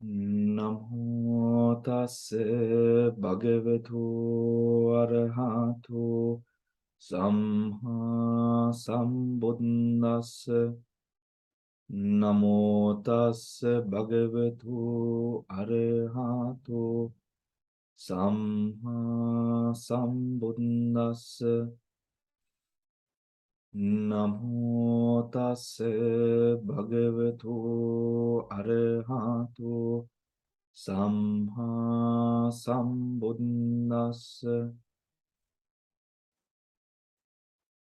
Namo tassa bhagavato arahato samma sambuddhassa. Namo tassa bhagavato arahato samma sambuddhassa. Namo tassa bhagavato arahato Samha sambuddhassa.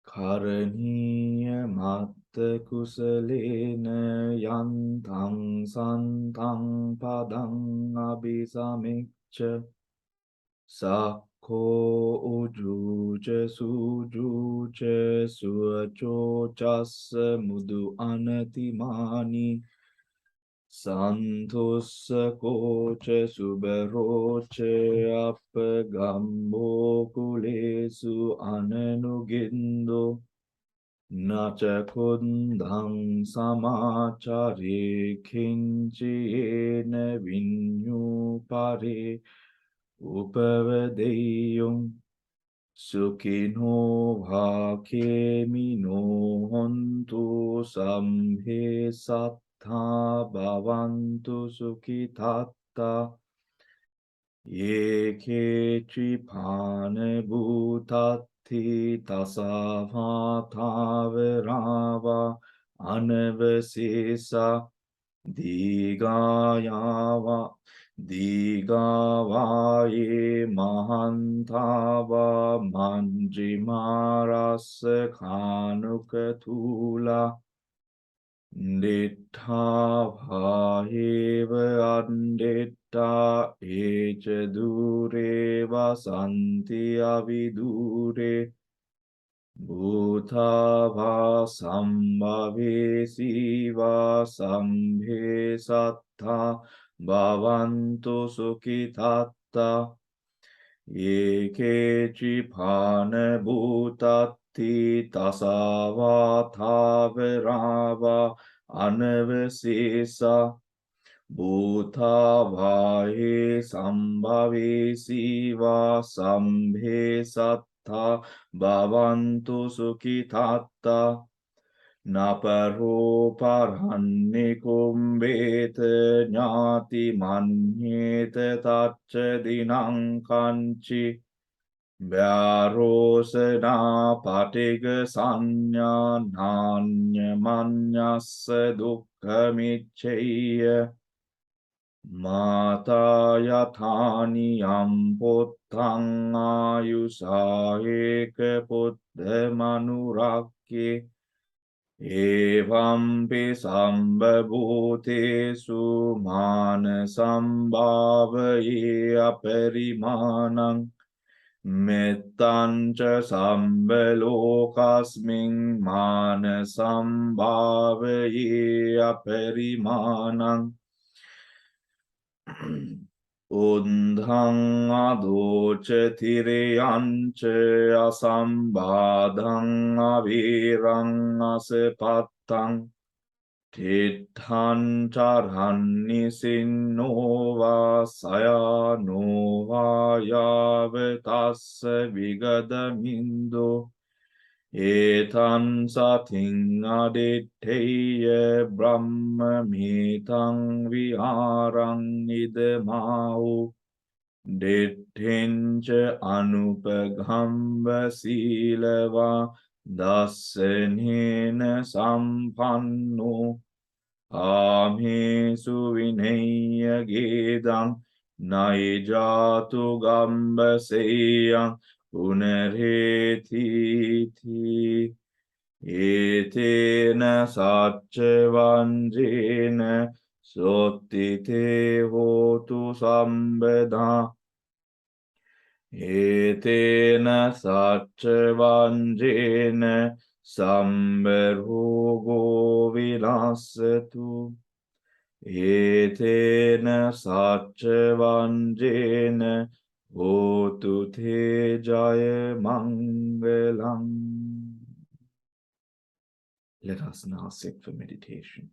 Karaniya matta kusalena yantang santang padang abhisamicca sakko ujuja sujuja suacho chassa mudu anatimani Santussa koce suberoce appegambo kulesu anenugindo naca kundang samacari kinciene vinyu pare upavadeyum Sukino bhakemino hontu sambhe sattha bhavantu sukhitatta ye kechipane bhutatti tasavata virava anavasisa Digayava Digavaye Mahantava Manjimarasa Kanukatula Dittha Bhaheva Anditta Echa Dure Vasanti Avidure Bhutava sambhave siva sambhe sattha bhavantu sukhitatta yeke chipane bhutatti tasavata virava anavasisa Bhuta bhaye sambhave siva sambhe sattha bhavantu sukhitatta naparo parhanne kumbete jnati manyete tacce dinang kanchi Vyarosena patiga sanya nanya manyassa dukkhamicceya Mata yathani amputtang ayusaheke puddha manurakke Evampi sambhabhutesu mana sambhavaye aparimanang Mettanca sambhalokasming mana sambhavaye aparimanang Undhang adoce tireyance asambadhang avirang asepattang Tithan charhanni sinno vasayano vayavetassa vigadamindo Etan sating aditteya brahma mitang viharang idamau Dittincha anupagamba silava dasanena sampanno Amesu vinaya gedang naijatu gamba seyang Punarheti etena satchavanjena sottite hotu sambedha etena satchavanjena samberhogo vilasatu etena satchavanjena Hotu te jaya mangalam. Let us now sit for meditation.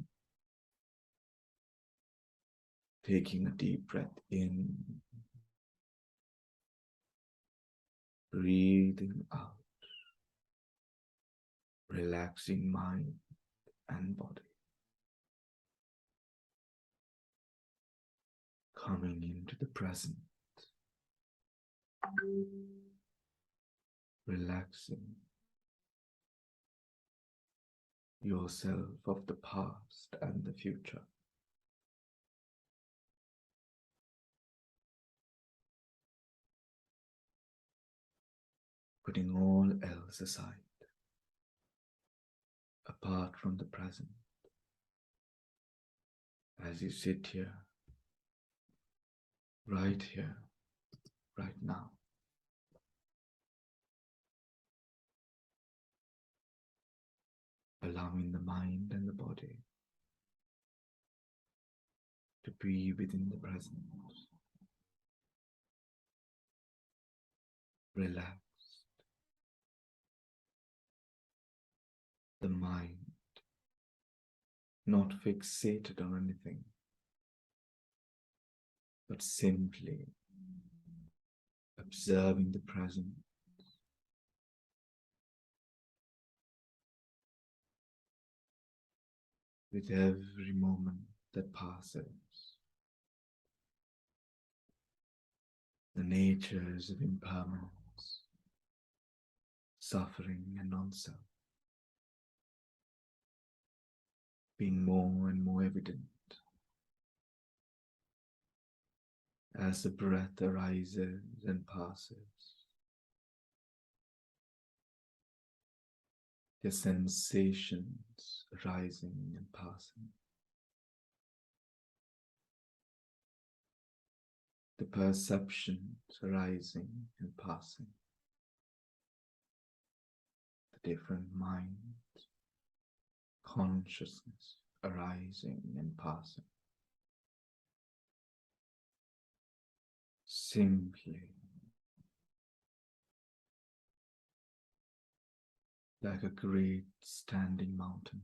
Taking a deep breath in, breathing out, relaxing mind and body, coming into the present, relaxing yourself of the past and the future. Putting all else aside, apart from the present, as you sit here, right now, allowing the mind and the body to be within the present, relaxed, the mind not fixated on anything, but simply observing the present, with every moment that passes, the natures of impermanence, suffering and non-self, being more and more evident as the breath arises and passes, the sensations arising and passing, the perceptions arising and passing, the different minds, consciousness arising and passing. Simply like a great standing mountain,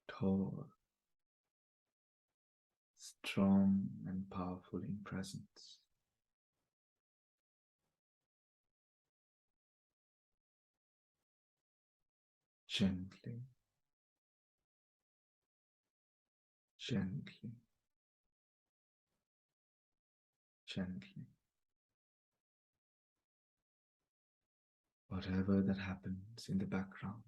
tall, strong and powerful in presence. Gently, gently, gently. Whatever that happens in the background,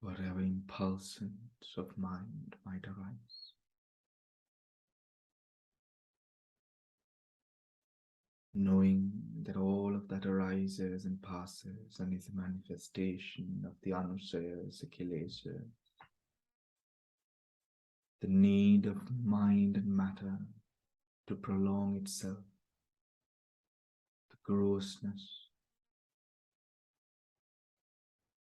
whatever impulsions of mind might arise, knowing that all of that arises and passes and is a manifestation of the anusayas, the kilesas, the need of mind and matter to prolong itself, the grossness,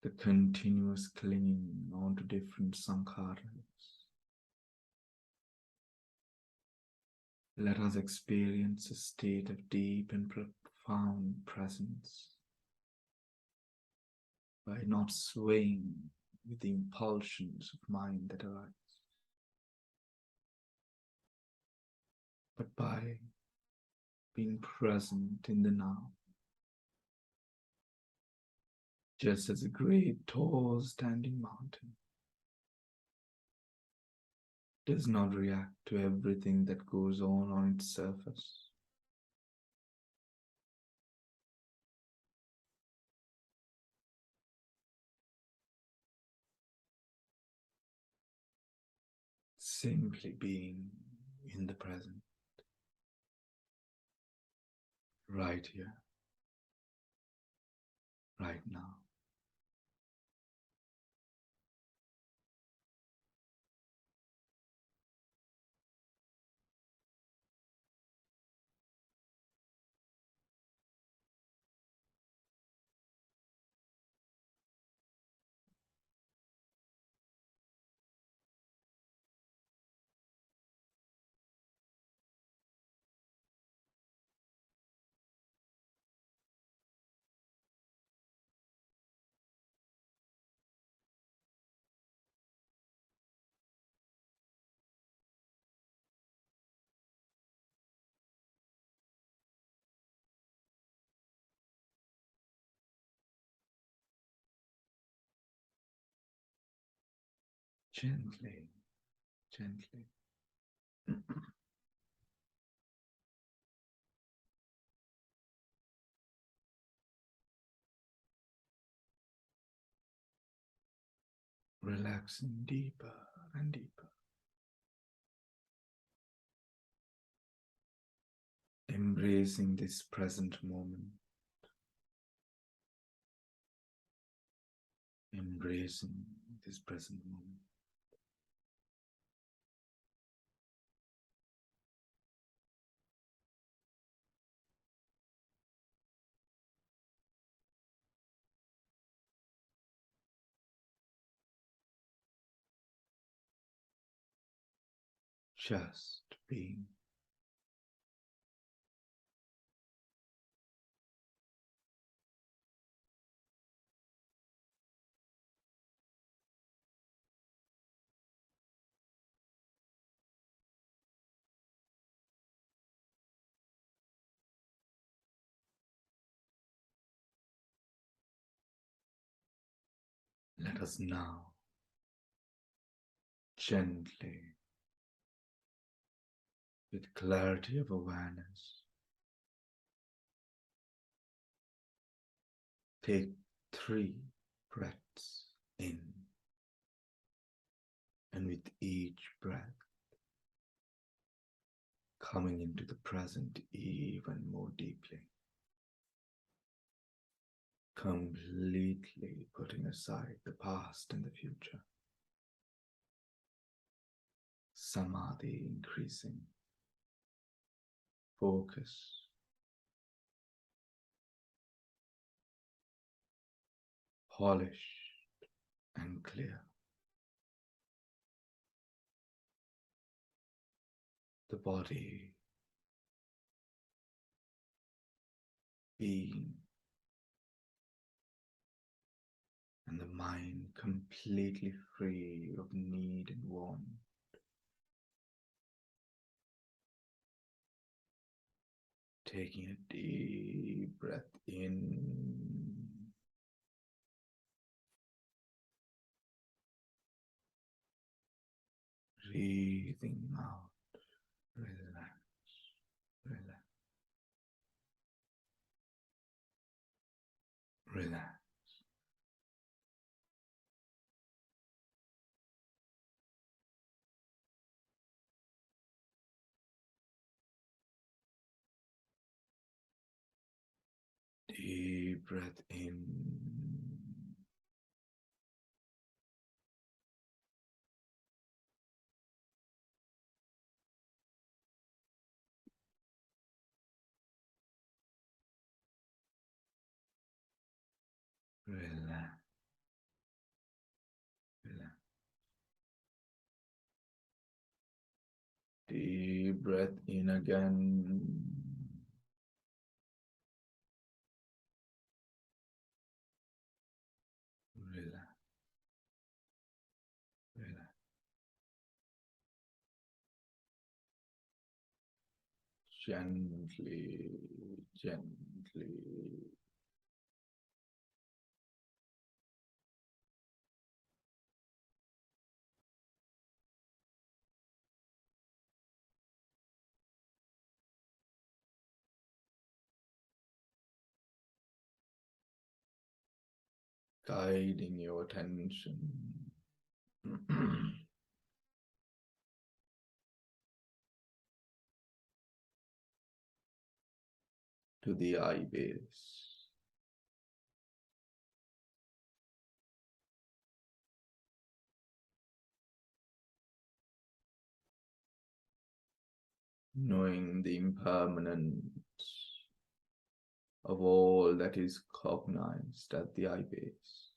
the continuous clinging onto different sankharas. Let us experience a state of deep and profound presence by not swaying with the impulsions of mind that arise, but by being present in the now, just as a great tall standing mountain does not react to everything that goes on its surface. Simply being in the present, right here, right now. Gently, gently. Relaxing deeper and deeper. Embracing this present moment. Embracing this present moment. Just being. Let us now gently, with clarity of awareness, take 3 breaths in, and with each breath, coming into the present even more deeply, completely putting aside the past and the future, samadhi increasing, focus, polished and clear. The body being and the mind completely free of need and want. Taking a deep breath in, breathing out. Relax, relax, relax. Deep breath in, relax, relax. Deep breath in again. Relax, relax. Gently, gently. Guiding your attention to the eye base, knowing the impermanence of all that is cognized at the eye base.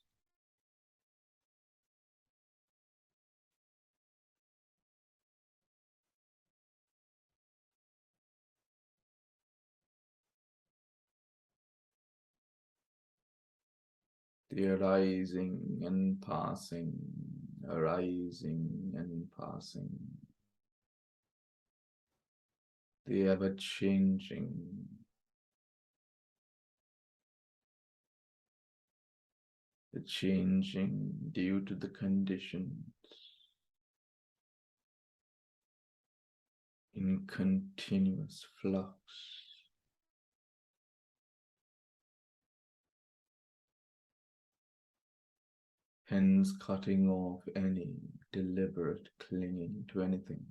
The arising and passing, arising and passing, the ever-changing, the changing due to the conditions, in continuous flux. Hence cutting off any deliberate clinging to anything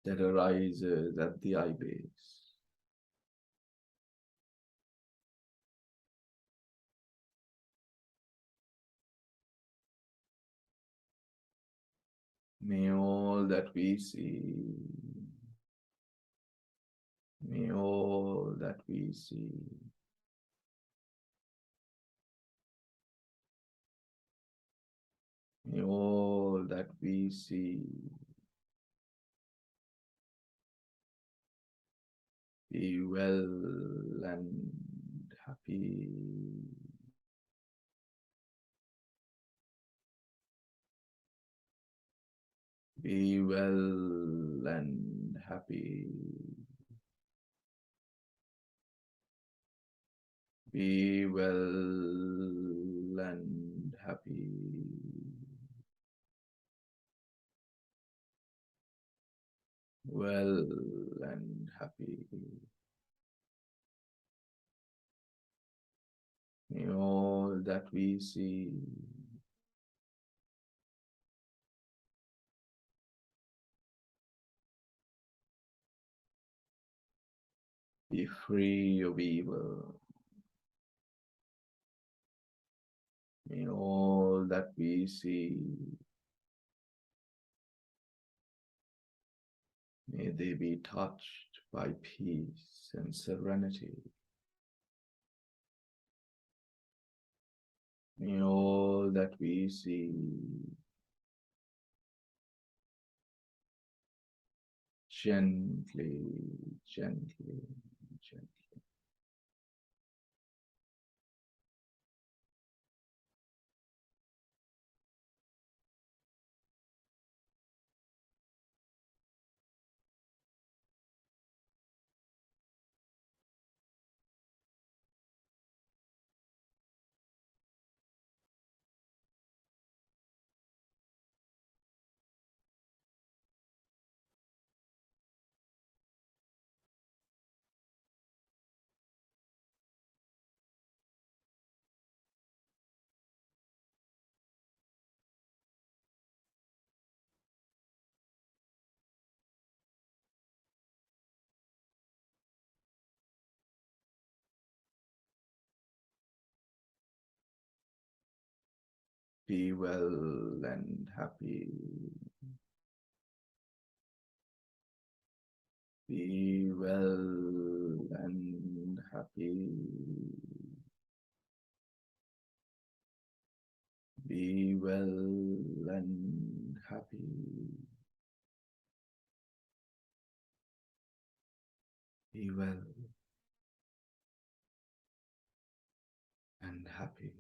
that arises at the eye base. May all that we see, may all that we see may all that we see be well and happy. Be well and happy. Be well and happy. Well and happy. May all that we see be free of evil. May all that we see, may they be touched by peace and serenity. May all that we see gently, gently, gently be well and happy. Be well and happy. Be well and happy. Be well and happy.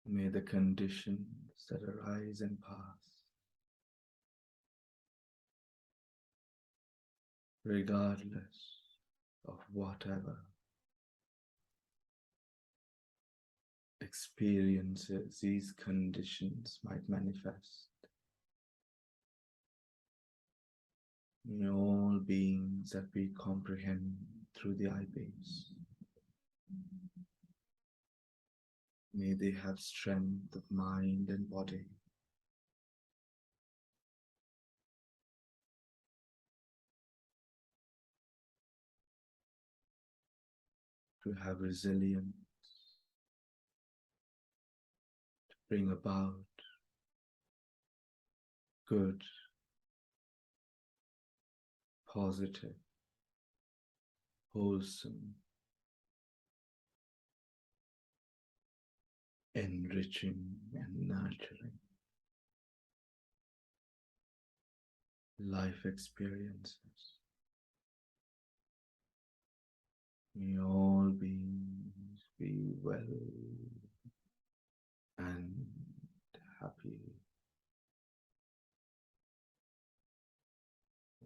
May the conditions that arise and pass, regardless of whatever experiences these conditions might manifest, may all beings that we comprehend through the eye base, may they have strength of mind and body to have resilience, to bring about good, positive, wholesome, enriching and nurturing life experiences. May all beings be well and happy,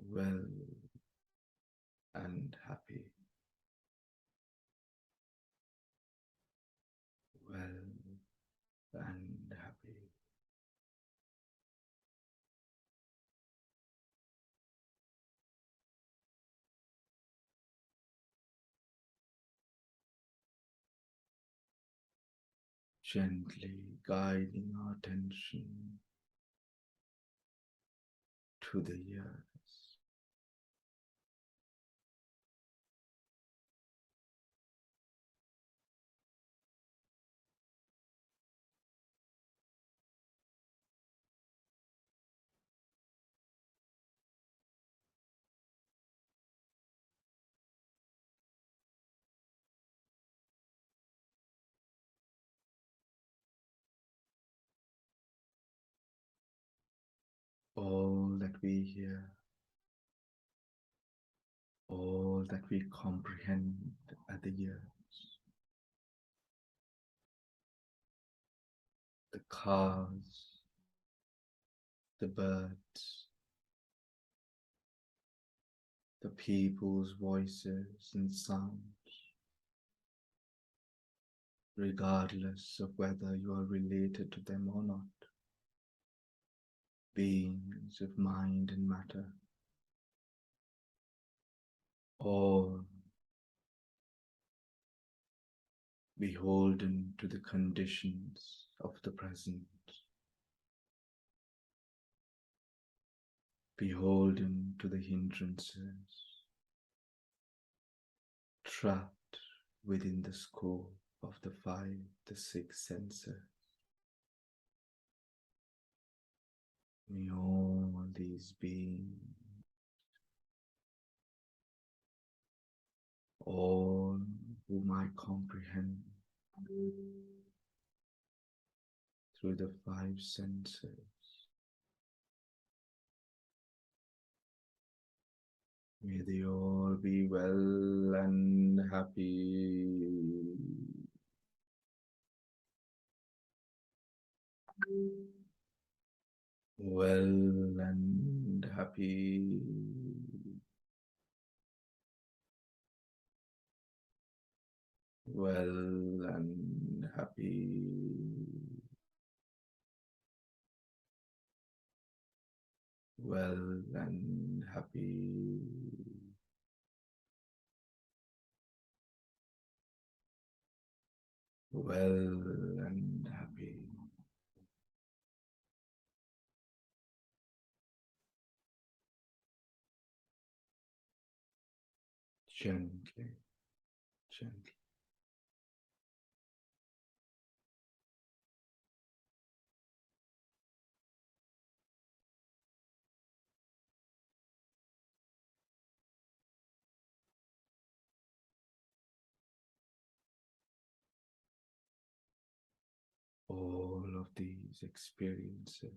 well and happy. gently guiding our attention to the ears. All that we hear, all that we comprehend at the ears, the cars, the birds, the people's voices and sounds, regardless of whether you are related to them or not, beings of mind and matter, all beholden to the conditions of the present, beholden to the hindrances, trapped within the scope of the five, the six senses. May all these beings, all whom I comprehend through the five senses, may they all be well and happy. Well and happy. Well and happy. Well and happy. Well and happy. Gently, gently. All of these experiences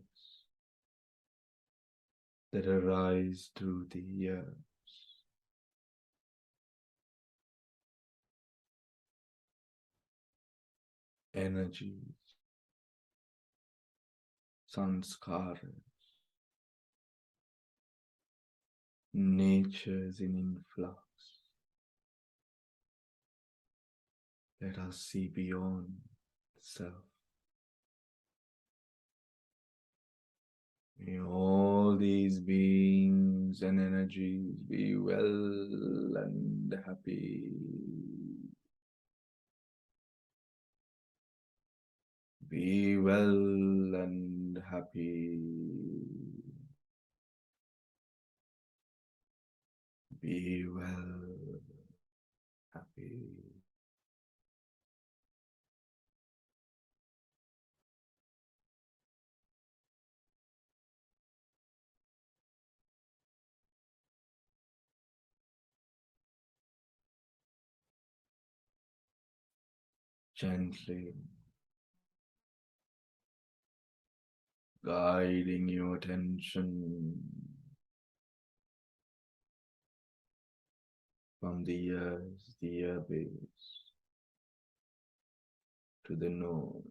that arise through the years, energies, sanskaras, natures in influx. Let us see beyond self. May all these beings and energies be well and happy. Be well and happy. Be well, happy. Gently guiding your attention from the ears, the ear base, to the nose,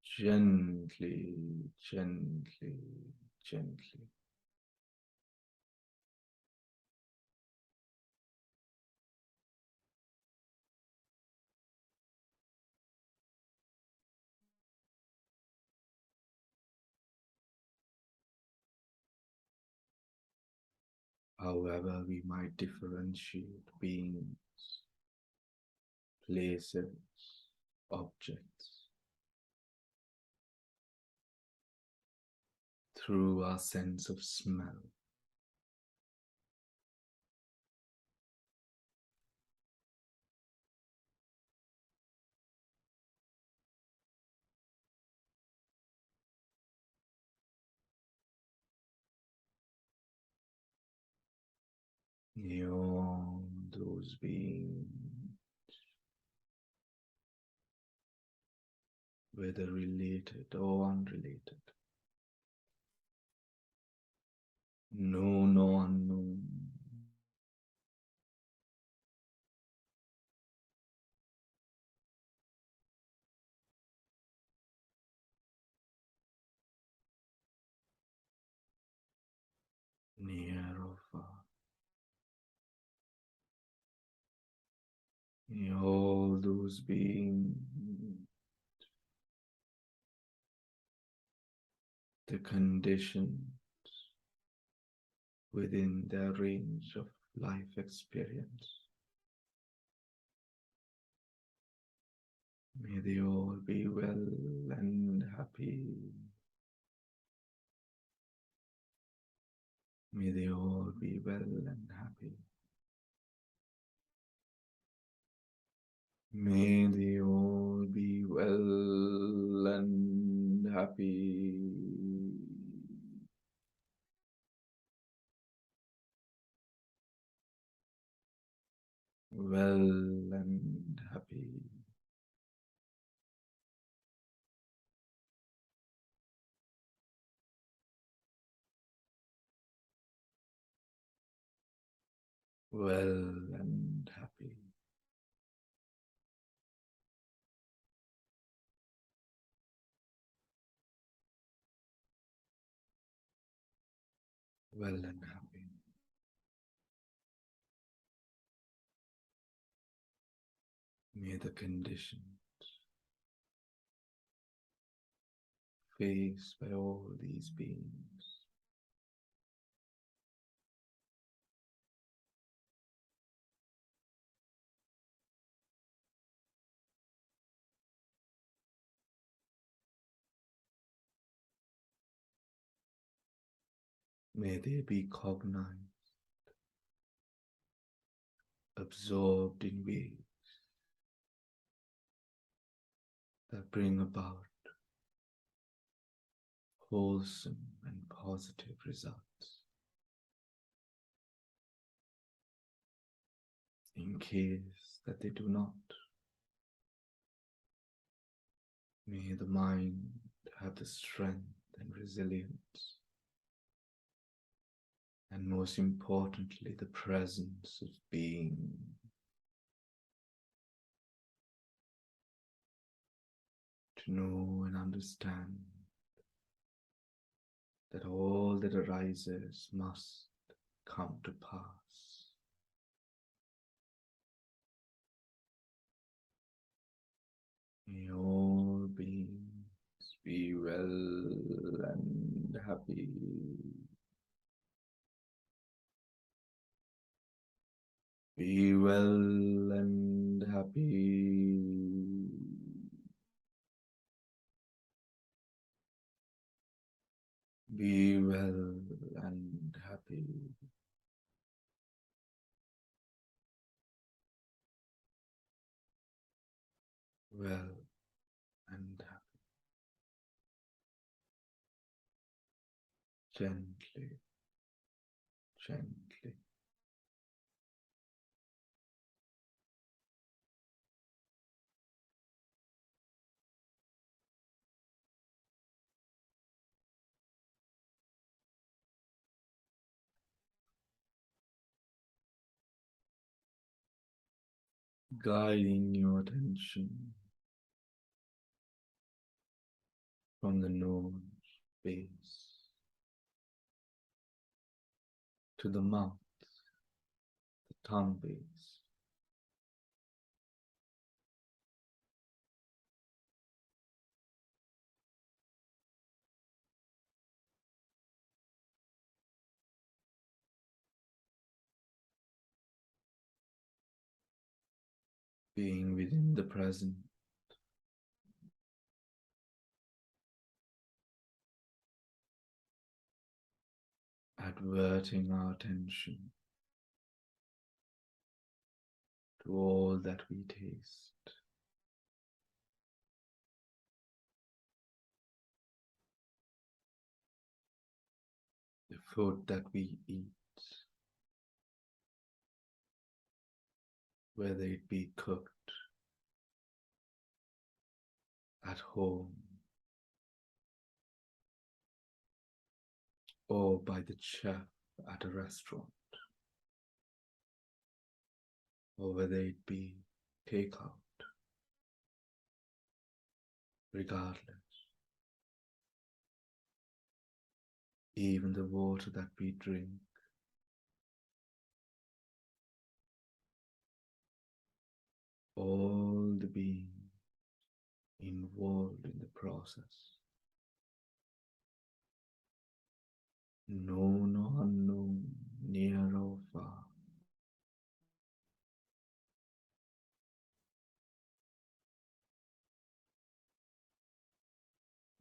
gently, gently, gently. however we might differentiate beings, places, objects, through our sense of smell. Beyond those beings, whether related or unrelated, known or unknown, near or far, all those beings, the conditions within their range of life experience. May they all be well and happy. May they all be well and happy. May they all be well and happy. Well and happy. Well and happy. Well and happy. May the conditions faced by all these beings may they be cognized, absorbed in ways that bring about wholesome and positive results. In case that they do not, may the mind have the strength and resilience, and most importantly, the presence of being to know and understand that all that arises must come to pass. May all beings be well and happy. Be well and happy. Be well and happy. Well and happy. Gently, gently. Guiding your attention from the nose base to the mouth, the tongue base, being within the present, adverting our attention to all that we taste, the food that we eat, whether it be cooked at home or by the chef at a restaurant, or whether it be takeout, regardless, even the water that we drink, all the being involved in the process, known or unknown, near or far,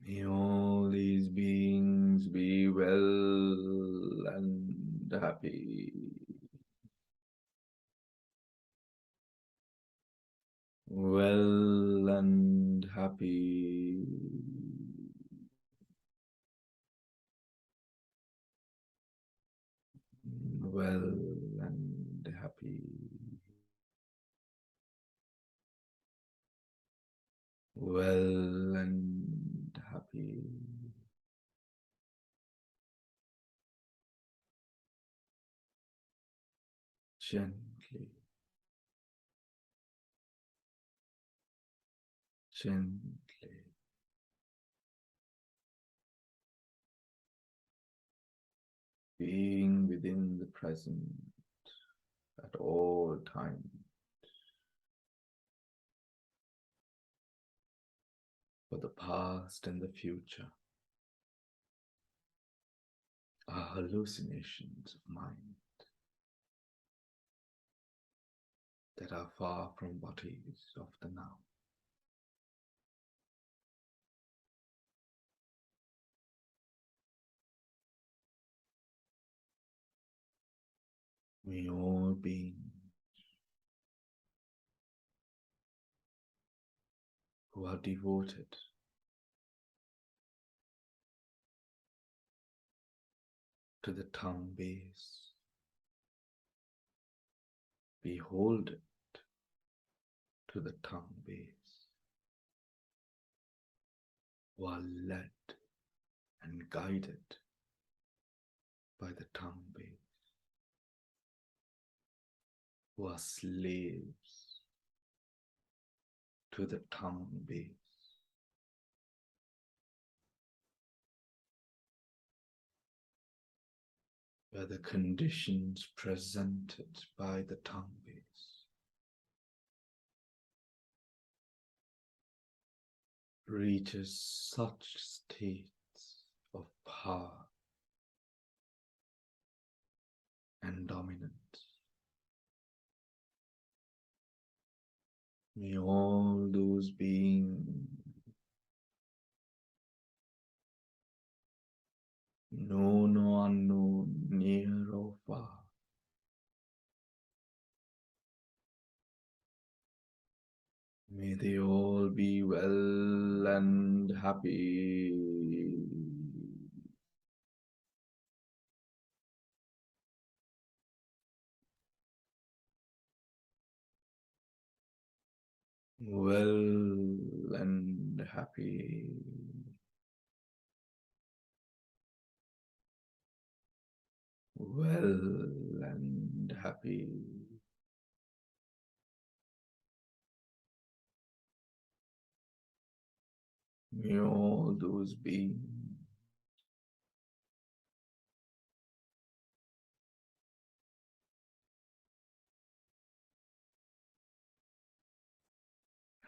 may all these beings be well and happy. Well and happy. Well and happy. Well and happy. Gently, gently, being within the present at all times, for the past and the future are hallucinations of mind that are far from what is of the now. We all beings who are devoted to the tongue base, behold it to the tongue base, who are led and guided by the tongue base, who are slaves to the tongue base, where the conditions presented by the tongue base reaches such states of power and dominance. May all those beings, known or unknown, near or far, may they all be well and happy. Well and happy. Well and happy. May all those beings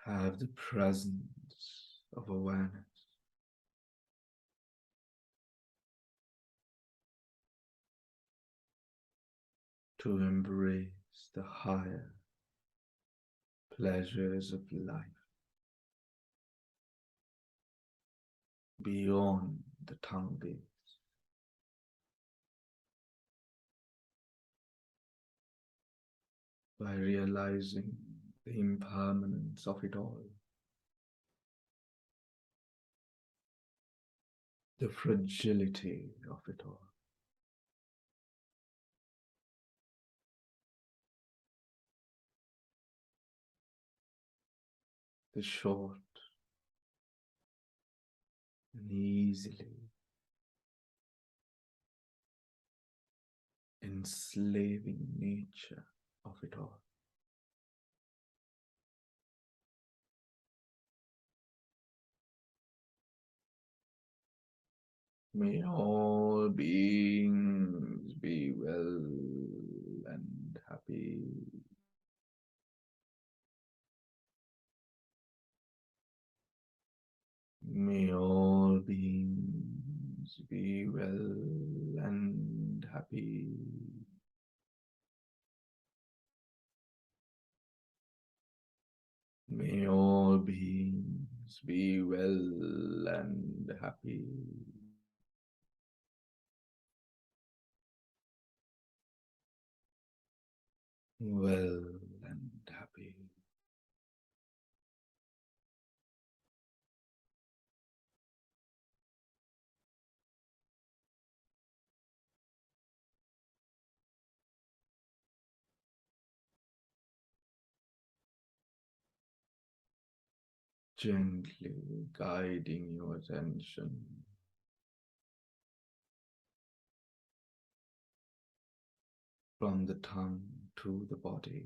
have the presence of awareness to embrace the higher pleasures of life beyond the tongue gaze, by realizing the impermanence of it all, the fragility of it all. The short and easily enslaving nature of it all. May all beings be well and happy. May all beings be well and happy. May all beings be well and happy. Well and happy. Gently guiding your attention from the tongue to the body.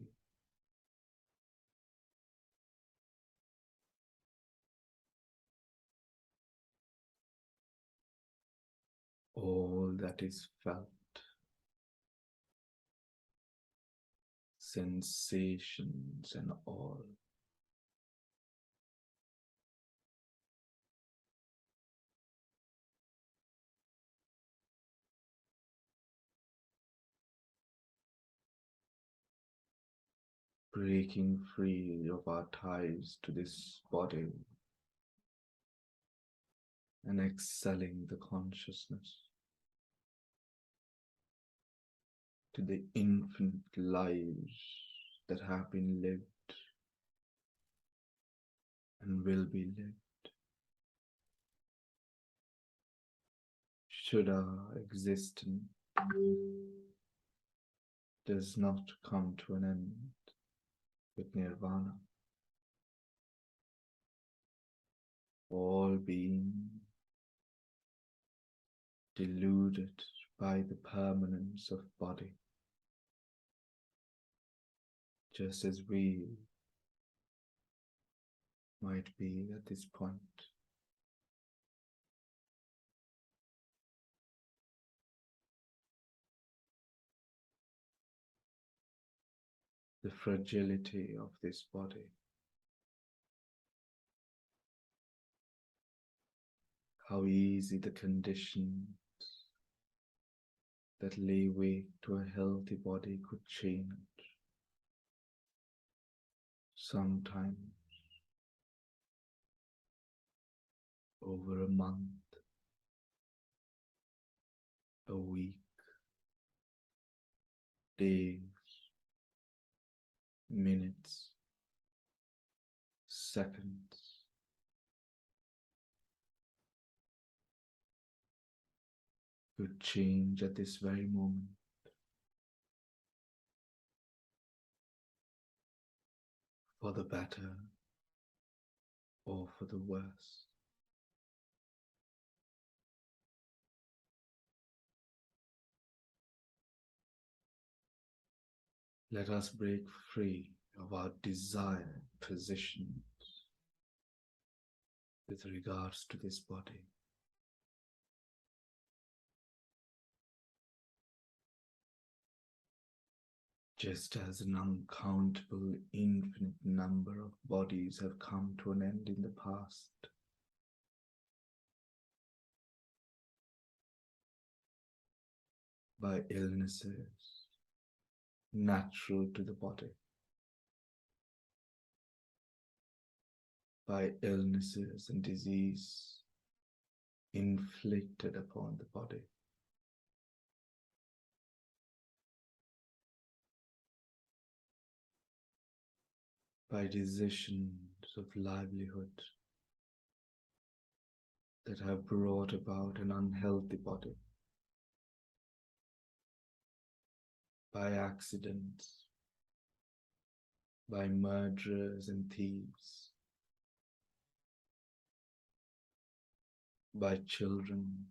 All that is felt, sensations and all, breaking free of our ties to this body and excelling the consciousness to the infinite lives that have been lived and will be lived. Should our existence does not come to an end with nirvana, all being deluded by the permanence of body, just as we might be at this point. The fragility of this body, how easy the conditions that lay wait to a healthy body could change. Sometimes over a month, a week, days, minutes, seconds. Could change at this very moment. For the better or for the worse. Let us break free of our desired positions with regards to this body. Just as an uncountable infinite number of bodies have come to an end in the past, by illnesses natural to the body, by illnesses and disease inflicted upon the body. By decisions of livelihood that have brought about an unhealthy body, by accidents, by murderers and thieves, by children,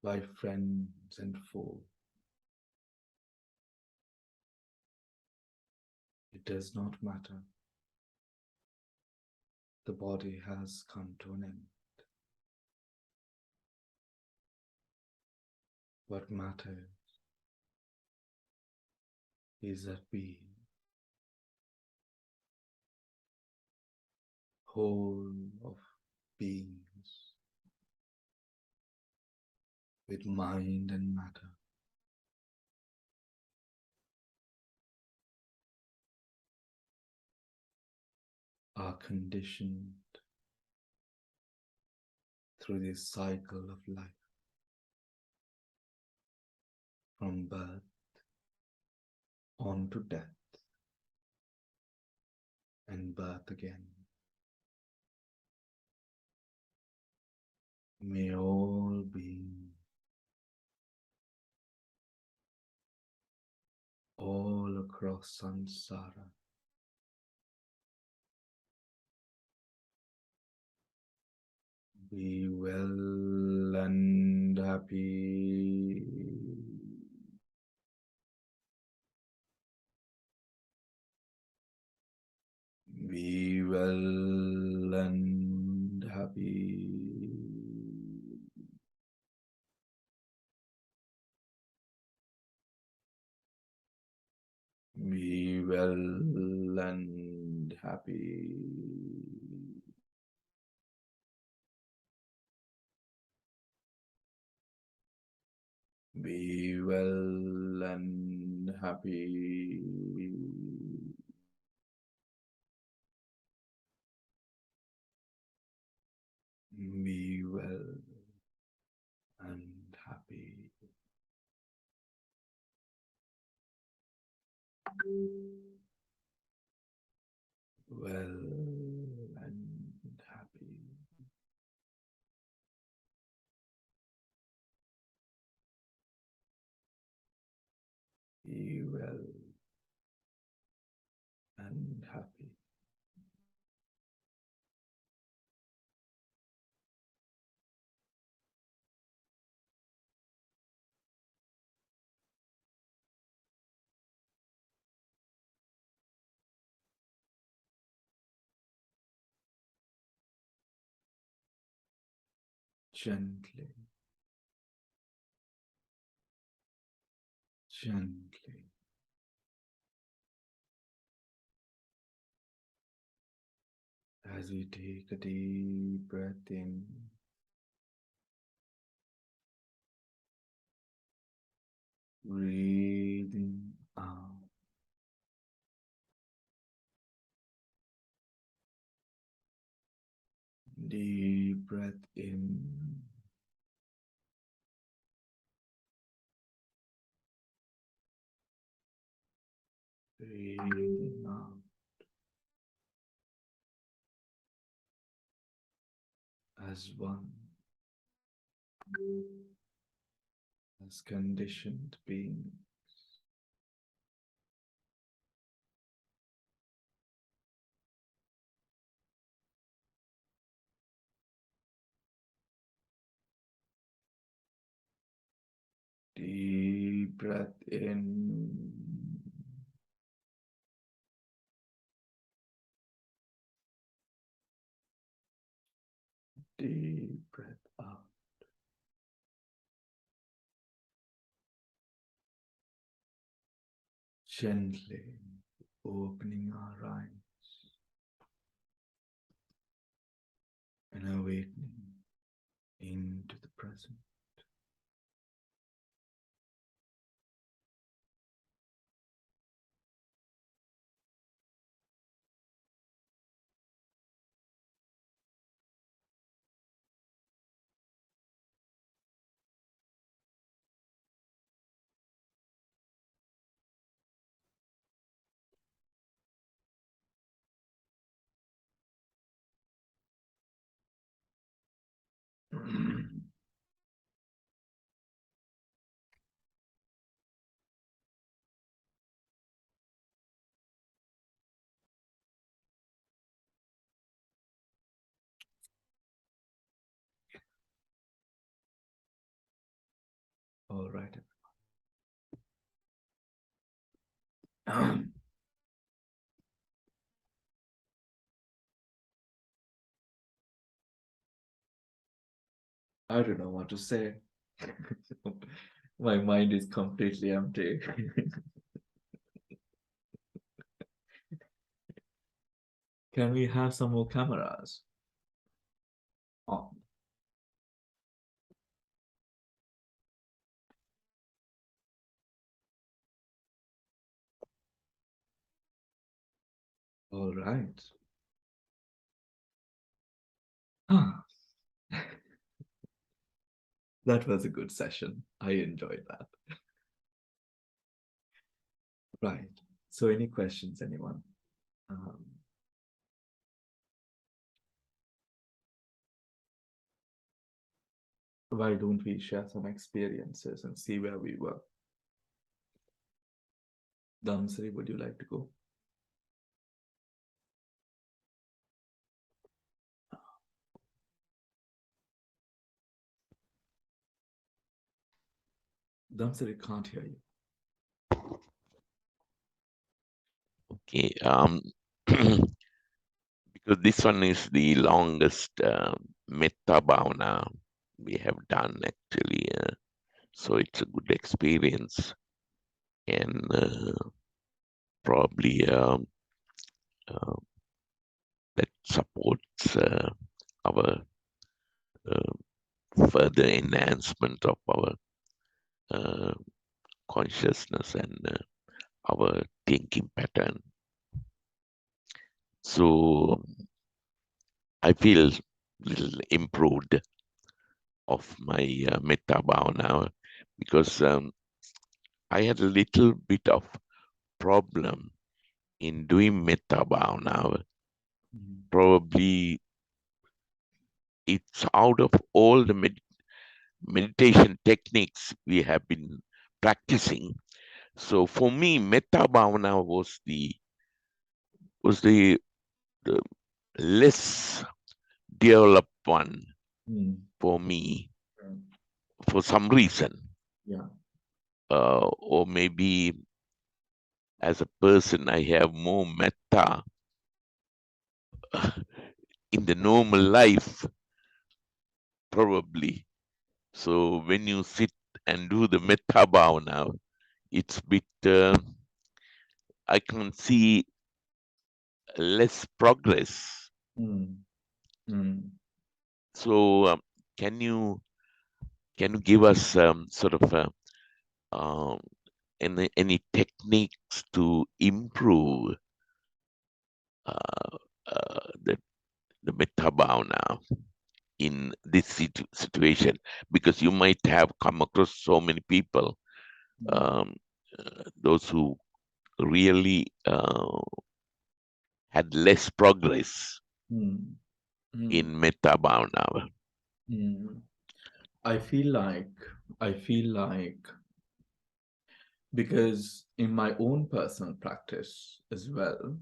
by friends and foes. It does not matter. The body has come to an end. What matters is that we, whole of beings, with mind and matter, are conditioned through this cycle of life, from birth on to death and birth again. May all beings, all across samsara, be well and happy. Be well and happy. Be well and happy. Be well and happy. Be well and happy. Well and happy. Be well and happy. Gently, gently. As we take a deep breath in, breathing out. Deep breath in, breathing out. As one, as conditioned beings. Deep breath in, deep breath out. Gently opening our eyes and awakening into the present. All right. I don't know what to say. My mind is completely empty. Can we have some more cameras? Oh, all right. Ah, that was a good session. I enjoyed that. Right. So, any questions, anyone? Um, why don't we share some experiences and see where we were? Damsari, would you like to go? Damsari can't hear you. Okay, because this one is the longest Metta Bhavana we have done actually, so it's a good experience and probably uh, that supports our further enhancement of our uh, consciousness and our thinking pattern. So I feel little improved of my Metta Bhavana because I had a little bit of problem in doing Metta Bhavana. Mm. Probably it's out of all the meditation techniques we have been practicing. So for me, Metta Bhavana was the less developed one Mm. for me Mm. for some reason. Yeah. Or maybe as a person, I have more metta in the normal life, probably. So when you sit and do the metta bhavana, it's bit, I can see less progress. Mm. Mm. So can you can you give us sort of um, any techniques to improve uh, the metta bhavana in this situation? Because you might have come across so many people, Mm. um, those who really had less progress Mm. Mm. in metta bhavana. Mm. I feel like I feel like because in my own personal practice as well,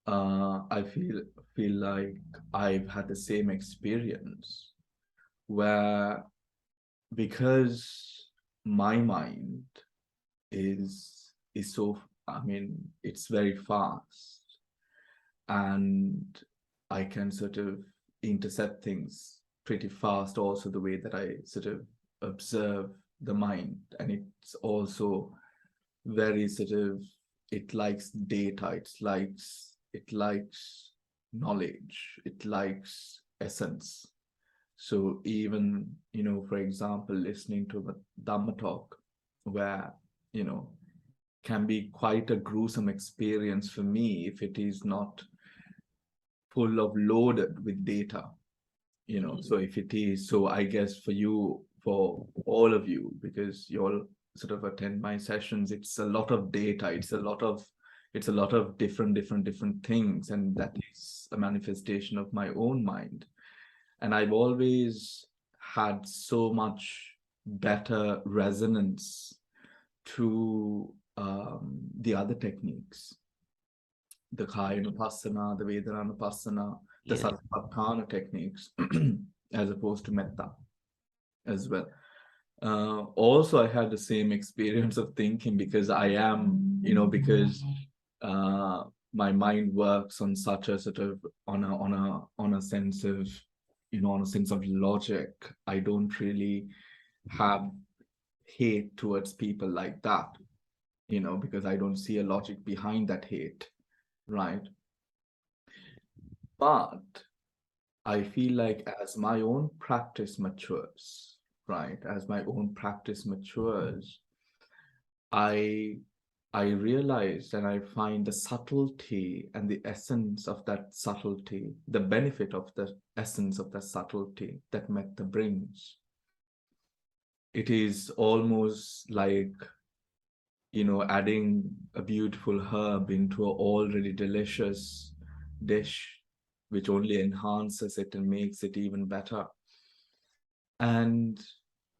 I feel like I've had the same experience where because my mind is so, I mean, it's very fast, and I can sort of intercept things pretty fast, also the way that I sort of observe the mind. And it's also very sort of, it likes data, it likes knowledge, it likes essence. So even, for example, listening to a Dhamma talk, where, you know, can be quite a gruesome experience for me if it is not full of loaded with data. So if it is, so I guess for you, for all of you, because you all sort of attend my sessions, it's a lot of data, it's a lot of different things, and that is a manifestation of my own mind. And I've always had so much better resonance to the other techniques, the Kayanupassana, the Vedananupassana, the Yes. Satipatthana techniques, as opposed to Metta as well. Also, I had the same experience of thinking, because I am, because uh, my mind works on such a sort of on a sense of, on a sense of logic. I don't really have hate towards people like that, because I don't see a logic behind that hate, right? But I feel like as my own practice matures, right, as my own practice matures, I I realize and I find the subtlety and the essence of that subtlety, the benefit of the essence of the subtlety that metta brings. It is almost like, adding a beautiful herb into an already delicious dish, which only enhances it and makes it even better. And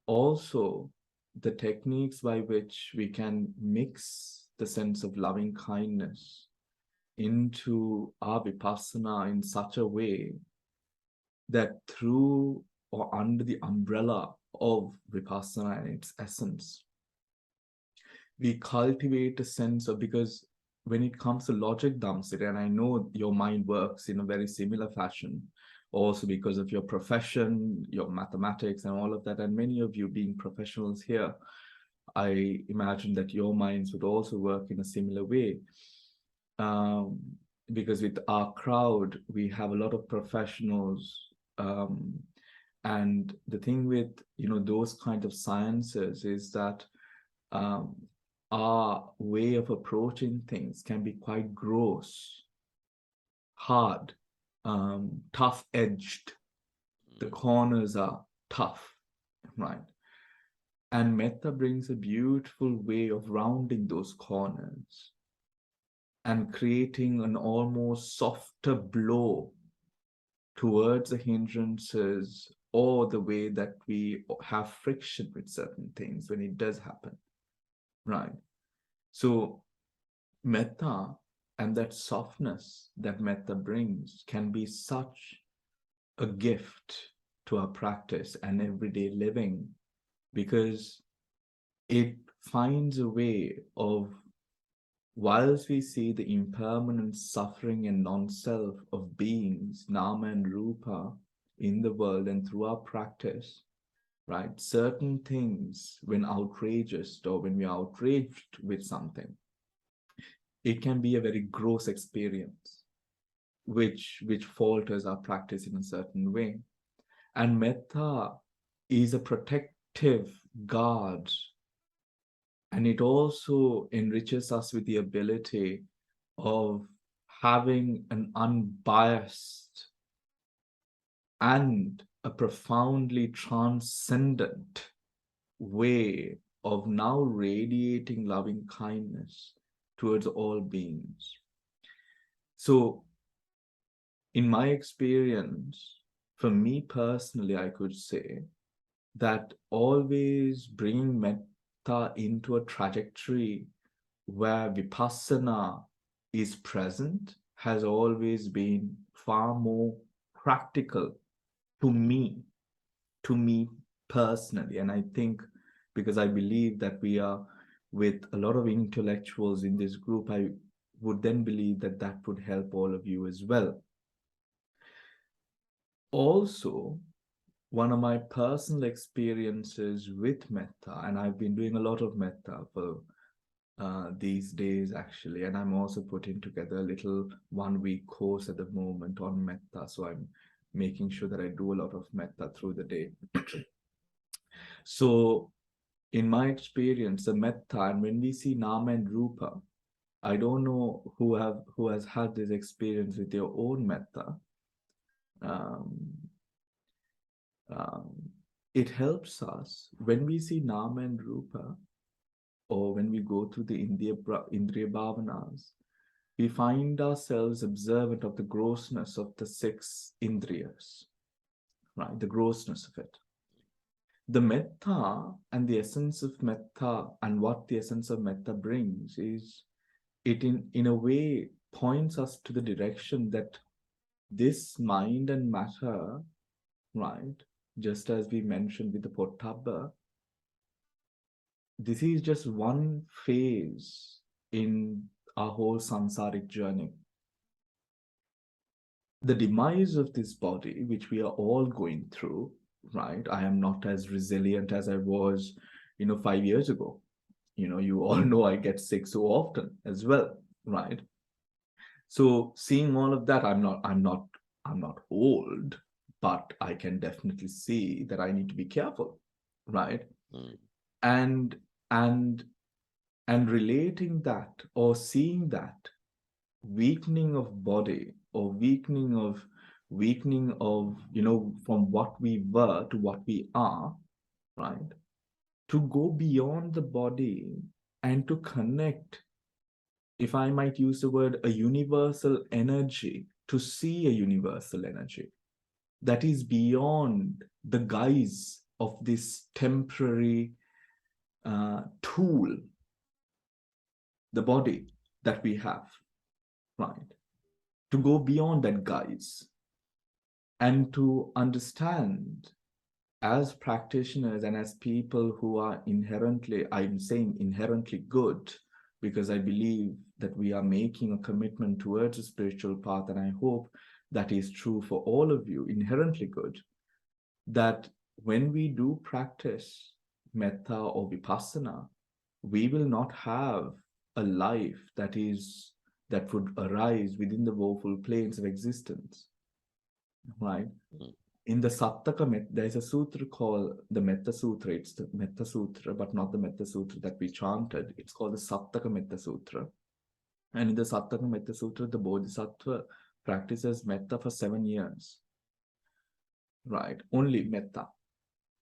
also the techniques by which we can mix the sense of loving kindness into our vipassana in such a way that through or under the umbrella of vipassana and its essence, we cultivate a sense of, because when it comes to logic, Damsiri, and I know your mind works in a very similar fashion, also because of your profession, your mathematics, and all of that, and many of you being professionals here, I imagine that your minds would also work in a similar way. Um, because with our crowd, we have a lot of professionals. And the thing with, those kind of sciences is that um, our way of approaching things can be quite gross, hard, tough-edged. The corners are tough, right? And metta brings a beautiful way of rounding those corners and creating an almost softer blow towards the hindrances or the way that we have friction with certain things when it does happen, right? So metta and that softness that metta brings can be such a gift to our practice and everyday living, because it finds a way of, whilst we see the impermanent suffering and non-self of beings, nama and rupa, in the world and through our practice, right? Certain things, when outrageous or when we are outraged with something, it can be a very gross experience, which falters our practice in a certain way. And metta is a protective guard, and it also enriches us with the ability of having an unbiased and a profoundly transcendent way of now radiating loving kindness towards all beings. So, in my experience, for me personally, I could say that always bringing metta into a trajectory where vipassana is present has always been far more practical to me, to me personally. And I think, because I believe that we are with a lot of intellectuals in this group, I would then believe that that would help all of you as well. Also, one of my personal experiences with metta, and I've been doing a lot of metta for these days actually, and I'm also putting together a little 1 week course at the moment on metta, so I'm making sure that I do a lot of metta through the day. So in my experience, the metta, and when we see nama and rupa, I don't know who has had this experience with your own metta. um, um, it helps us when we see nama and rupa, or when we go through the Indriya Bhavanas, we find ourselves observant of the grossness of the 6 Indriyas, right? The grossness of it. The metta and the essence of metta and what the essence of metta brings is it in a way points us to the direction that this mind and matter, right? Just as we mentioned with the Pottabha, this is just one phase in our whole samsaric journey. The demise of this body, which we are all going through, right? I am not as resilient as I was, 5 years ago. You all know I get sick so often as well, right? So seeing all of that, I'm not old, but I can definitely see that I need to be careful, right? Mm. And and and relating that or seeing that weakening of body or weakening of from what we were to what we are, right? To go beyond the body and to connect, if I might use the word, a universal energy, to see a universal energy that is beyond the guise of this temporary tool, the body that we have, right? To go beyond that guise and to understand as practitioners and as people who are inherently, I'm saying inherently good, because I believe that we are making a commitment towards a spiritual path, and I hope that is true for all of you, inherently good, that when we do practice metta or vipassana, we will not have a life that would arise within the woeful planes of existence, right? Mm. In the Sattaka, there's a sutra called the Metta Sutra. It's the Metta Sutra, but not the Metta Sutra that we chanted. It's called the Sattaka Metta Sutra. And in the Sattaka Metta Sutra, the Bodhisattva practices metta for 7 years, right? Only metta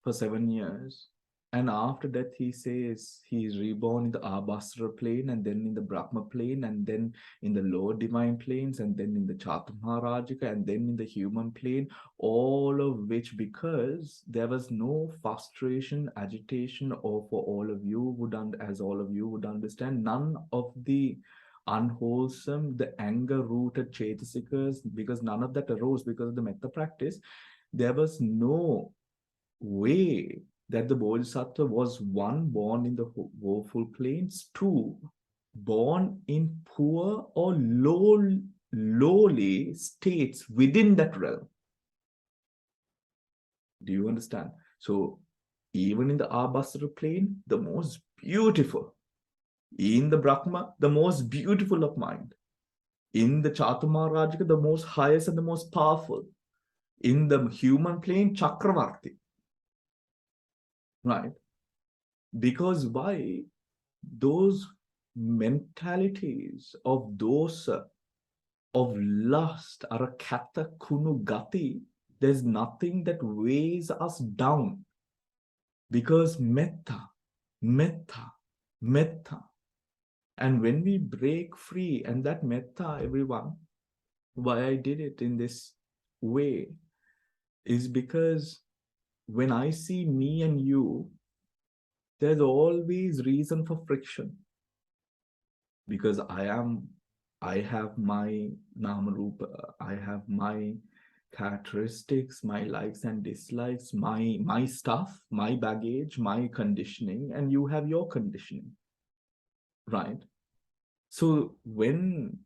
for 7 years. And after that, he says he is reborn in the Abhasra plane, and then in the Brahma plane, and then in the lower divine planes, and then in the Chaturmarajika, and then in the human plane, all of which, because there was no frustration, agitation, or for all of you would, as all of you would understand, none of the unwholesome, the anger-rooted Chaitasikas, because none of that arose because of the metta practice. There was no way that the Bodhisattva was, one, born in the woeful plains, two, born in poor or lowly states within that realm. Do you understand? So even in the Abhasra plane, the most beautiful. In the Brahma, the most beautiful of mind. In the Chaturmarajika, the most highest and the most powerful. In the human plane, Chakravarti. Right? Because why? Those mentalities of dosa, of lust, are a kata kunu gati. There's nothing that weighs us down, because metta, metta, metta. And when we break free, and that metta, everyone, why I did it in this way is because when I see me and you, there's always reason for friction, because I have my namarupa, I have my characteristics, my likes and dislikes, my stuff, my baggage, my conditioning, and you have your conditioning, right? So when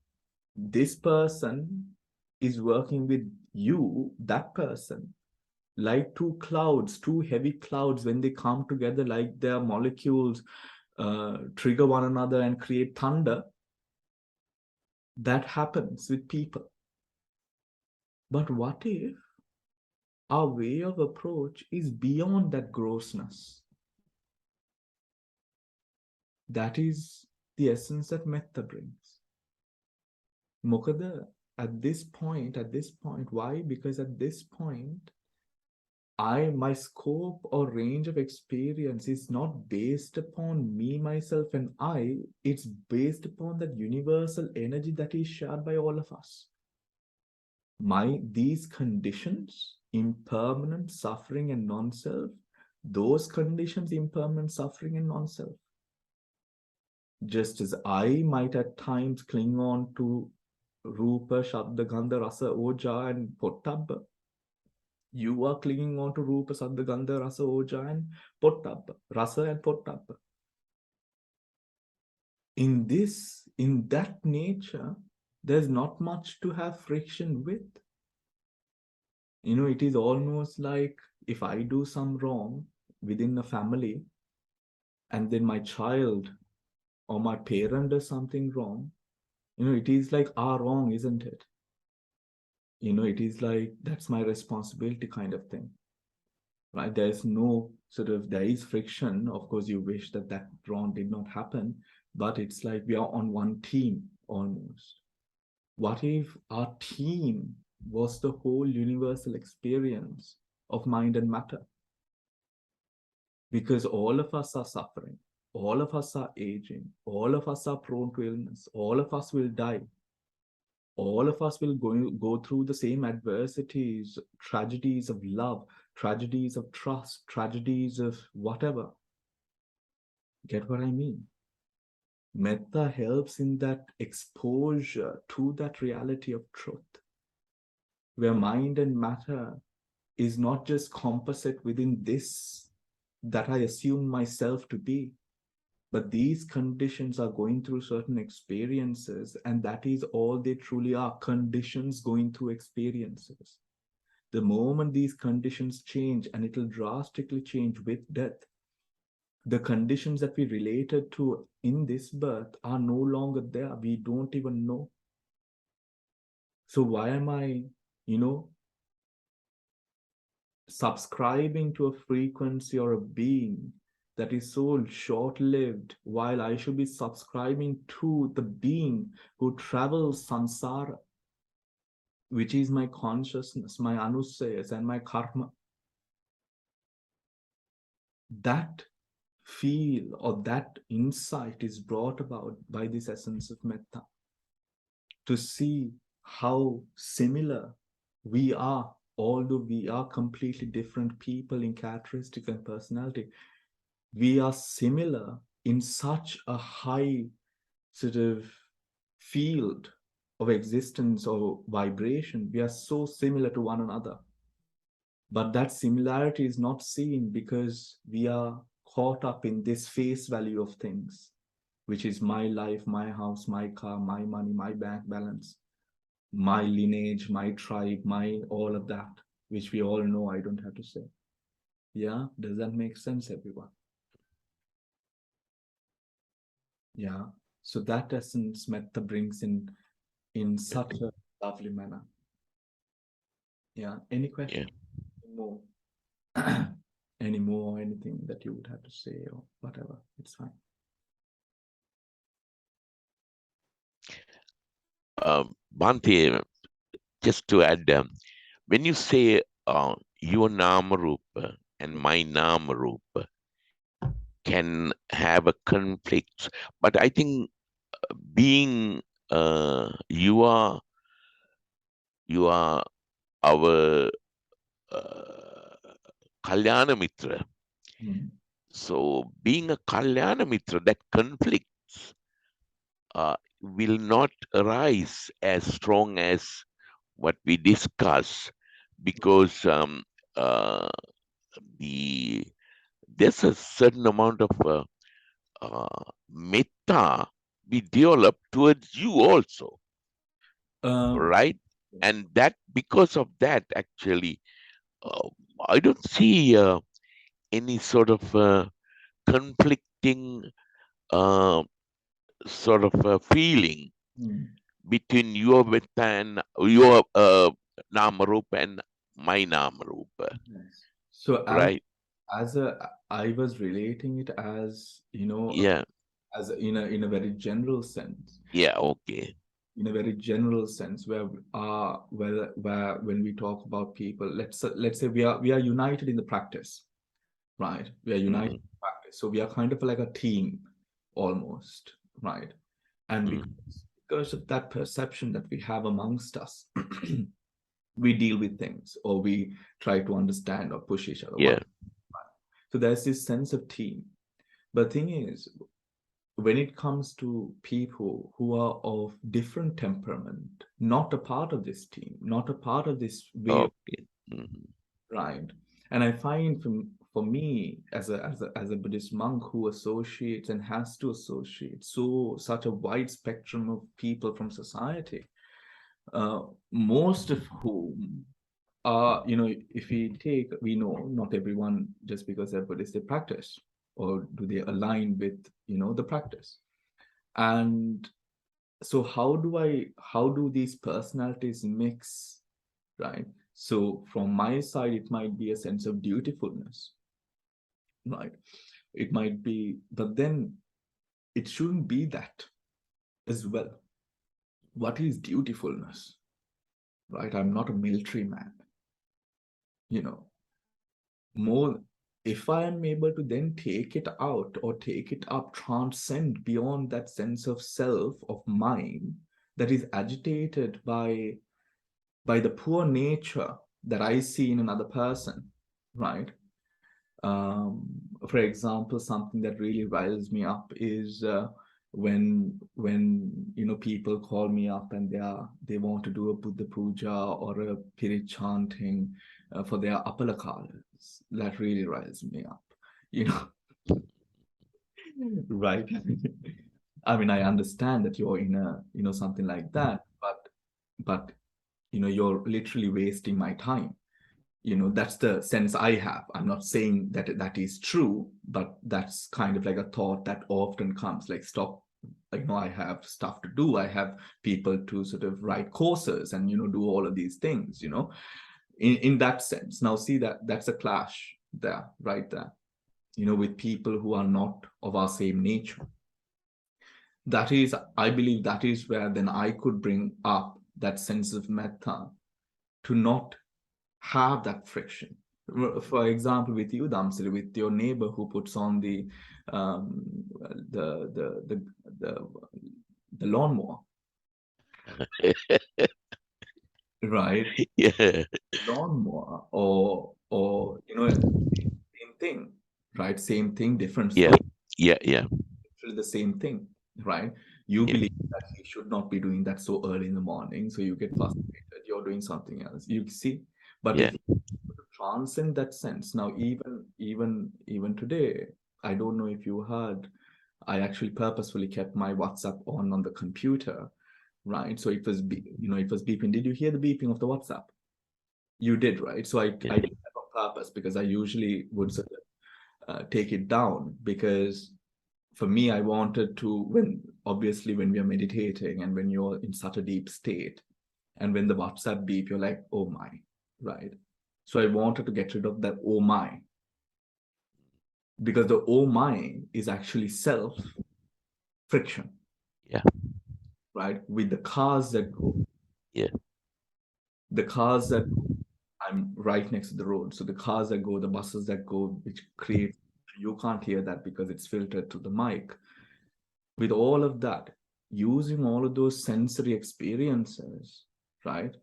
this person is working with you, that person, like two clouds, two heavy clouds, when they come together, like their molecules trigger one another and create thunder, that happens with people. But what if our way of approach is beyond that grossness? That is the essence that metta brings. Mokada, at this point, why? Because at this point, my scope or range of experience is not based upon me, myself, and I. It's based upon that universal energy that is shared by all of us. these conditions, impermanent, suffering, and non-self, those conditions, impermanent, suffering, and non-self, just as I might at times cling on to Rupa, Shabda, Gandha, Rasa, Oja, and Pottabha. You are clinging on to Rupa, Sabda, Gandha, Rasa, Oja, and Pottabha. Rasa and Pottabha. In that nature, there's not much to have friction with. It is almost like if I do some wrong within a family, and then my child or my parent does something wrong, it is like our wrong, isn't it? It is like that's my responsibility kind of thing, right? There's no there is friction. Of course, you wish that that wrong did not happen, but it's like we are on one team almost. What if our team was the whole universal experience of mind and matter? Because all of us are suffering, all of us are aging, all of us are prone to illness, all of us will die, all of us will go through the same adversities, tragedies of love, tragedies of trust, tragedies of whatever. Get what I mean? Metta helps in that exposure to that reality of truth, where mind and matter is not just composite within this that I assume myself to be, but these conditions are going through certain experiences, and that is all they truly are, conditions going through experiences. The moment these conditions change, and it'll drastically change with death, the conditions that we related to in this birth are no longer there. We don't even know. So why am I, you know, subscribing to a frequency or a being that is so short-lived, while I should be subscribing to the being who travels samsara, which is my consciousness, my anusayas, and my karma? That feel or that insight is brought about by this essence of metta, to see how similar we are, although we are completely different people in characteristics and personality. We are similar in such a high field of existence or vibration. We are so similar to one another. But that similarity is not seen because we are caught up in this face value of things, which is my life, my house, my car, my money, my bank balance, my lineage, my tribe, my all of that, which we all know. I don't have to say. Yeah, does that make sense, everyone? Yeah. So that essence metta brings in such a lovely manner. Yeah. Any question? Yeah. More? Any more? Anything that you would have to say or whatever? It's fine. Bhante, just to add, when you say your Nama Rupa and my Nama Rupa can have a conflict, but I think being you are our Kalyana Mitra. Mm. So being a Kalyana Mitra, that conflicts will not arise as strong as what we discuss, because uh, the there's a certain amount of metta we develop towards you also, right? Yes. And that, because of that, actually, uh, I don't see any sort of conflicting uh, sort of feeling Mm. between your metta and your namarupa and my namarupa, Yes. So right? I was relating it as, Yeah, as in a very general sense, yeah, okay. where when we talk about people, let's say we are united in the practice, right? We are united Mm, in practice, so we are kind of like a team almost, right? And mm, because of that perception that we have amongst us, we deal with things, or we try to understand or push each other. Yeah. So there's this sense of team. But the thing is, when it comes to people who are of different temperament, not a part of this team, not a part of this way of, Okay. Mhm. right? And I find for me as a Buddhist monk who associates and has to associate such a wide spectrum of people from society, most of whom are, if we know not everyone, just because they're Buddhist, they practice, or do they align with, the practice. And so how do these personalities mix, right? So from my side, it might be a sense of dutifulness, right? It might be, but then it shouldn't be that as well. What is dutifulness, right? I'm not a military man, you know more. If I am able to then take it out or take it up, transcend beyond that sense of self, of mine, that is agitated by the poor nature that I see in another person, right? Um, for example, something that really riles me up is when people call me up and they want to do a Buddha puja or a Pirit chanting for their apalakalas. That really riles me up, you know, right? I mean, I understand that you're in a something like that, but you're literally wasting my time. That's the sense I have. I'm not saying that that is true, but that's kind of like a thought that often comes, like, stop, like, no, I have stuff to do, I have people to sort of write courses and do all of these things, in that sense. Now see, that's a clash there, right there, with people who are not of our same nature. That is, I believe, that is where then I could bring up that sense of metta, to not have that friction. For example, with you, Damsiri, with your neighbor who puts on um, the, the the the the lawnmower, right? Yeah. Lawnmower, or same thing, right? Same thing, different Yeah. story. Yeah. Yeah. Literally the same thing, right? You Yeah. believe that he should not be doing that so early in the morning, so you get frustrated. You're doing something else. You see, but Yeah. if you transcend that sense, now even today, I don't know if you heard, I actually purposefully kept my WhatsApp on the computer, right? So it was it was beeping. Did you hear the beeping of the WhatsApp? You did, right? So I Yeah. did that on purpose, because I usually would sort of take it down, because for me, I wanted to, when obviously when we are meditating and when you're in such a deep state, and when the WhatsApp beep, you're like, oh my, right? So I wanted to get rid of that oh my, because the oh my is actually self friction, Yeah. right? With the cars that go, Yeah. the cars that go, I'm right next to the road. So the cars that go, the buses that go, which create, you can't hear that because it's filtered to the mic. With all of that, using all of those sensory experiences, right?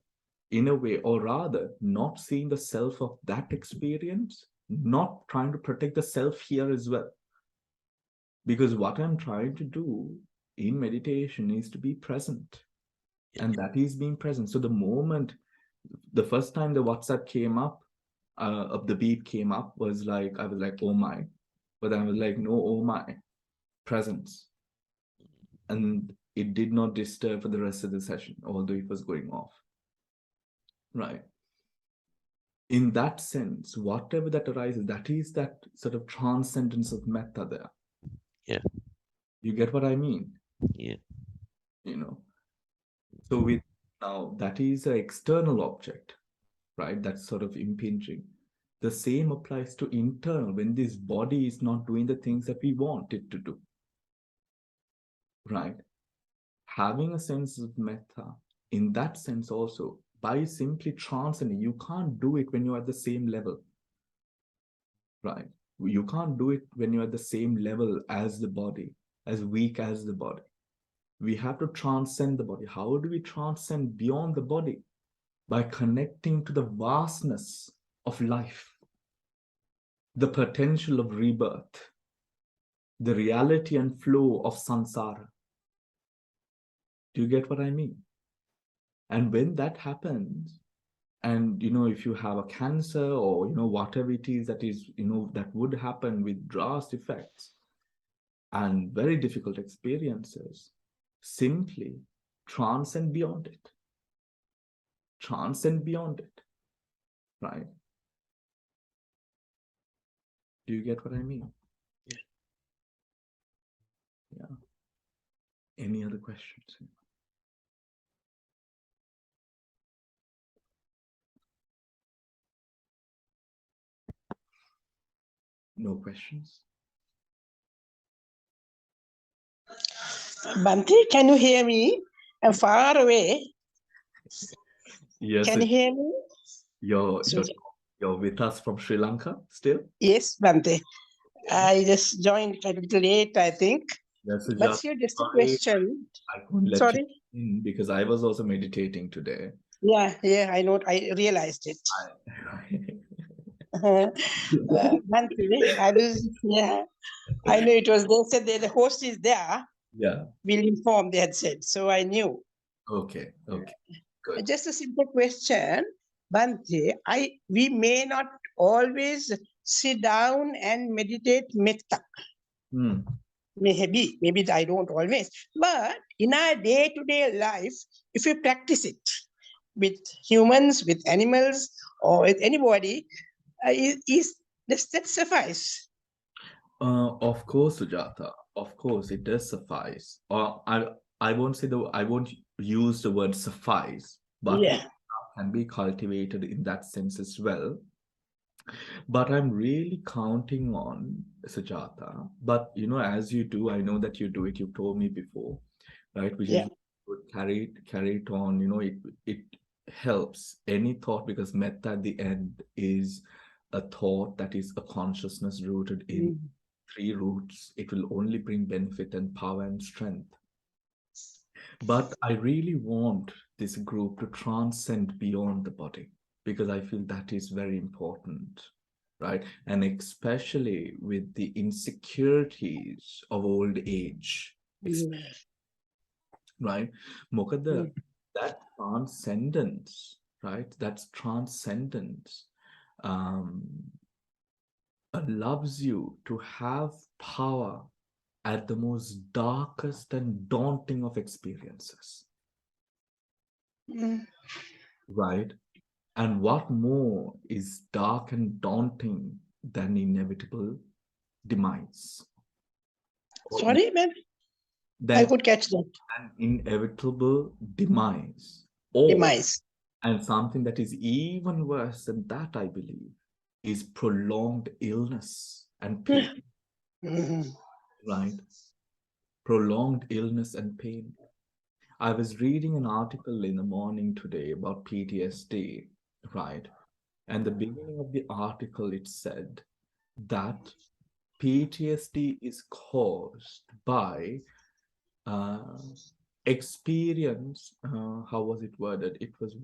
In a way, or rather, not seeing the self of that experience, not trying to protect the self here as well. Because what I'm trying to do in meditation is to be present, and that is being present. So the moment, the first time the WhatsApp came up, of the beep came up, was like, I was like, oh my. But I was like, no, oh my, presence. And it did not disturb for the rest of the session, although it was going off. Right. In that sense, whatever that arises, that is that sort of transcendence of metta there. Yeah. You get what I mean? Yeah. You know. So with now that is an external object, right? That's sort of impinging. The same applies to internal, when this body is not doing the things that we want it to do, right? Having a sense of metta, in that sense also, by simply transcending, you can't do it when you're at the same level, right? You can't do it when you're at the same level as the body, as weak as the body. We have to transcend the body. How do we transcend beyond the body? by connecting to the vastness of life, the potential of rebirth, the reality and flow of samsara. Do you get what I mean? And when that happens, and if you have a cancer or whatever it is that is that would happen with drastic effects and very difficult experiences, simply transcend beyond it. Transcend beyond it, right? Do you get what I mean? Yeah. Any other questions? No questions? Bhante, can you hear me? I'm far away. Yes. Can you hear me? You're with us from Sri Lanka still? Yes, Bhante. I just joined a little late, I think. Yes, But just here, just a sorry, question. I couldn't let Sorry. you in because I was also meditating today. Yeah, I know. I realized it. Bhante, I knew it was. They said that the host is there. Yeah. We'll inform. They had said, so I knew. Okay. Good. Just a simple question, Bhante. We may not always sit down and meditate metta. Maybe I don't always. But in our day-to-day life, if we practice it with humans, with animals, or with anybody, does that suffice? Of course, Sujata. Of course, it does suffice. Or I won't use the word suffice, but Yeah. it can be cultivated in that sense as well. But I'm really counting on Sujata. But as you do, I know that you do it. You told me before, right? Which is carry it on. It helps any thought, because metta at the end is a thought that is a consciousness rooted in three roots. It will only bring benefit and power and strength. But I really want this group to transcend beyond the body, because I feel that is very important, right? And especially with the insecurities of old age, right? Mokada, that transcendence, right? That's transcendence. Allows you to have power at the most darkest and daunting of experiences. Right? And what more is dark and daunting than inevitable demise? Sorry, man. I could catch that. An inevitable demise. Demise. And something that is even worse than that, I believe, is prolonged illness and pain. Right? Prolonged illness and pain. I was reading an article in the morning today about PTSD, right? And the beginning of the article, it said that PTSD is caused by experience. How was it worded? It was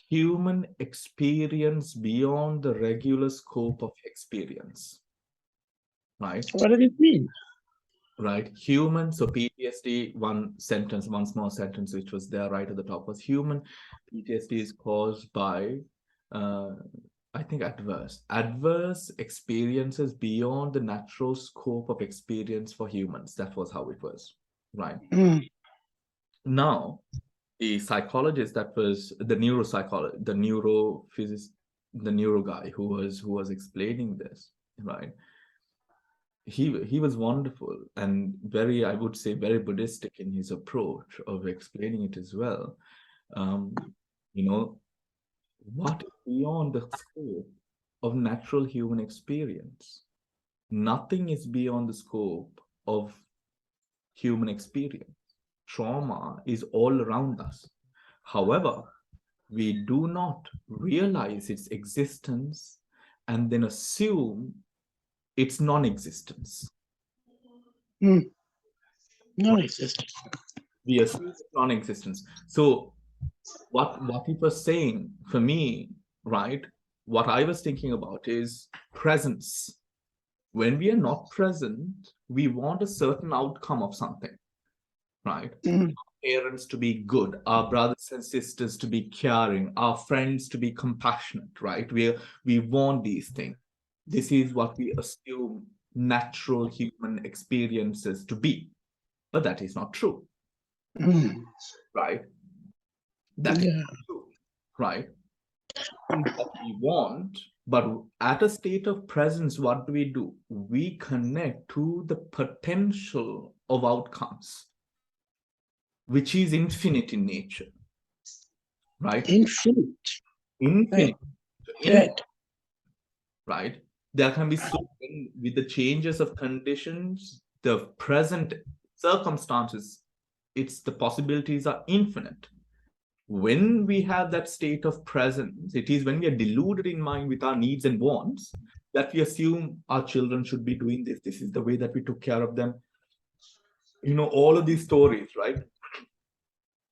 human experience beyond the regular scope of experience. Right? What does it mean? Right, human. So PTSD, one small sentence which was there right at the top was human PTSD is caused by I think adverse experiences beyond the natural scope of experience for humans. That was how it was, right? Now the psychologist, that was the neuropsychologist, the neurophysicist, the neuro guy who was explaining this, right? He was wonderful and very, I would say, very Buddhistic in his approach of explaining it as well. What is beyond the scope of natural human experience? Nothing is beyond the scope of human experience. Trauma is all around us. However, we do not realize its existence and then assume its non-existence. Non-existent. We assume it's non-existence. So what it was saying for me, right? What I was thinking about is presence. When we are not present, we want a certain outcome of something, right? Mm. Parents to be good, our brothers and sisters to be caring, our friends to be compassionate, right? We want these things. This is what we assume natural human experiences to be, but that is not true, Mm. right? That is Yeah. not true, right? What we want, but at a state of presence, what do? We connect to the potential of outcomes, which is infinite in nature, right? Infinite. Right. Infinite, Right. right? There can be so many, with the changes of conditions, the present circumstances, it's the possibilities are infinite. When we have that state of presence, it is when we are deluded in mind with our needs and wants that we assume our children should be doing this. This is the way that we took care of them. You know, all of these stories, right?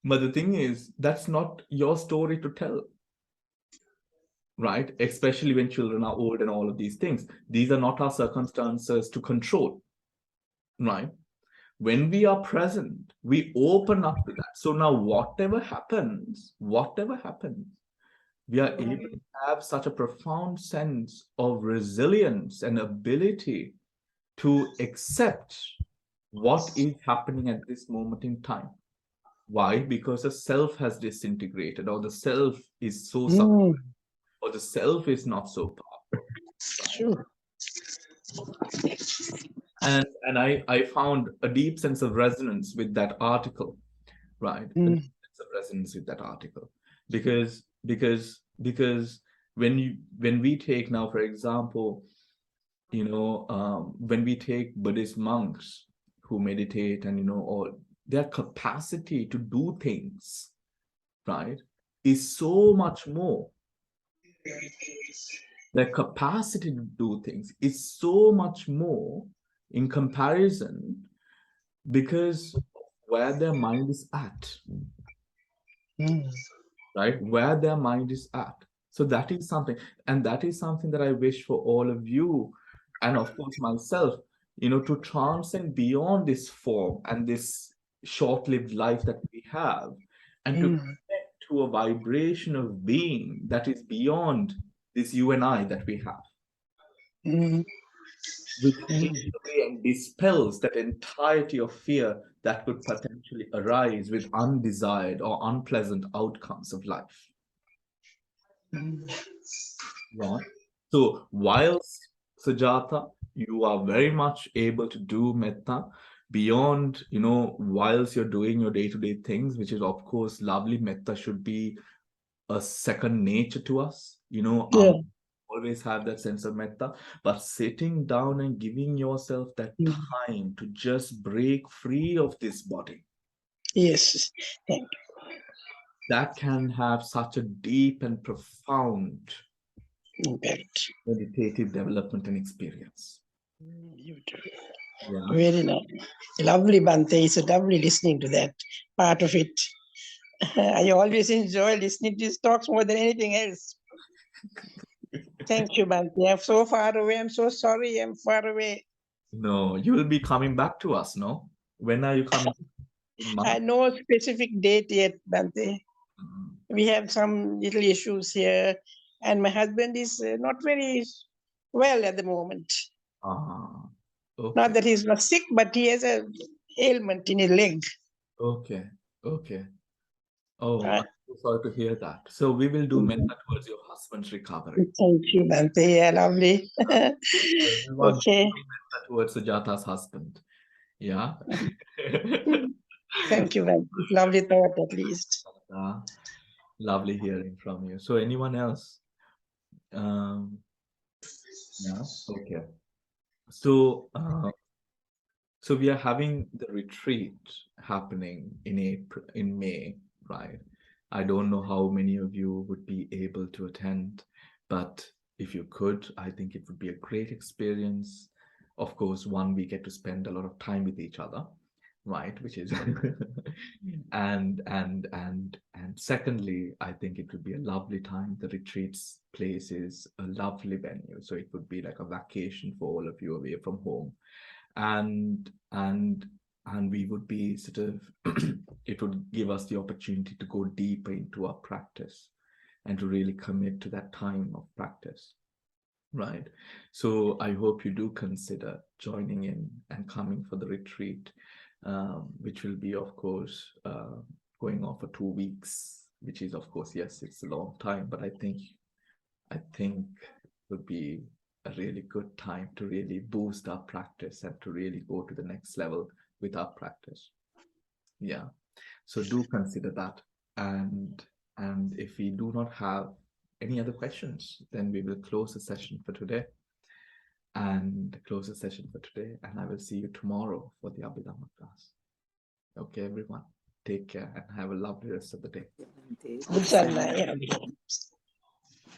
But the thing is, that's not your story to tell, right? Especially when children are old and all of these things. These are not our circumstances to control, right? When we are present, we open up to that. So now, whatever happens, we are able to have such a profound sense of resilience and ability to accept what is happening at this moment in time. Why? Because the self has disintegrated, or the self is so Mm. or the self is not so powerful. Sure. And I found a deep sense of resonance with that article, right? A Mm. deep sense of resonance with that article. Because when we take now, for example, when we take Buddhist monks who meditate and or their capacity to do things, right, is so much more. Their capacity to do things is so much more in comparison because where their mind is at, Mm. right? Where their mind is at. So that is something, and that is something that I wish for all of you, and of course myself, to transcend beyond this form and this short-lived life that we have, and to Mm. connect to a vibration of being that is beyond this you and I that we have, Mm. which Mm. takes away and dispels that entirety of fear that could potentially arise with undesired or unpleasant outcomes of life. Mm. Right. So whilst Sujata, you are very much able to do metta beyond, whilst you're doing your day-to-day things, which is of course lovely. Metta should be a second nature to us. Yeah. Always have that sense of metta, but sitting down and giving yourself that Mm. time to just break free of this body, Yes. Thank that can have such a deep and profound you. Very, meditative development and experience. you too. Yeah. Very nice. Lovely, Bante. It's lovely listening to that part of it. I always enjoy listening to his talks more than anything else. Thank you, Bante. I'm so far away. I'm so sorry. I'm far away. No, you will be coming back to us, no? When are you coming? In I March? know a specific date yet, Bante. Mhm. We have some little issues here, and my husband is not very well at the moment. Ah, Not okay, that he's not sick, but he has a ailment in his leg. okay, okay. Oh, Uh, I'm so sorry to hear that. So we will do metta towards your husband's recovery. Thank you, Bante. Yeah, lovely. Everyone Okay. do metta towards Sujata's husband. Yeah. Thank you, Bante. It's lovely thought, at least. Ah, lovely hearing from you. So anyone else? Um, yeah, okay. So so we are having the retreat happening in April, in May, right? I don't know how many of you would be able to attend, but if you could, I think it would be a great experience. Of course, one, we get to spend a lot of time with each other, right? Which is and secondly, I think it would be a lovely time. The retreats place is a lovely venue, so it would be like a vacation for all of you away from home, and and and we would be sort of it would give us the opportunity to go deeper into our practice and to really commit to that time of practice. Right. So I hope you do consider joining in and coming for the retreat, which will be, of course, going on for 2 weeks, which is, of course, yes, it's a long time, but I think it would be a really good time to really boost our practice and to really go to the next level with our practice. Yeah. So do consider that. And if we do not have any other questions, then we will close the session for today. And I will see you tomorrow for the Abhidhamma class. Okay, everyone. Take care and have a lovely rest of the day. Good son,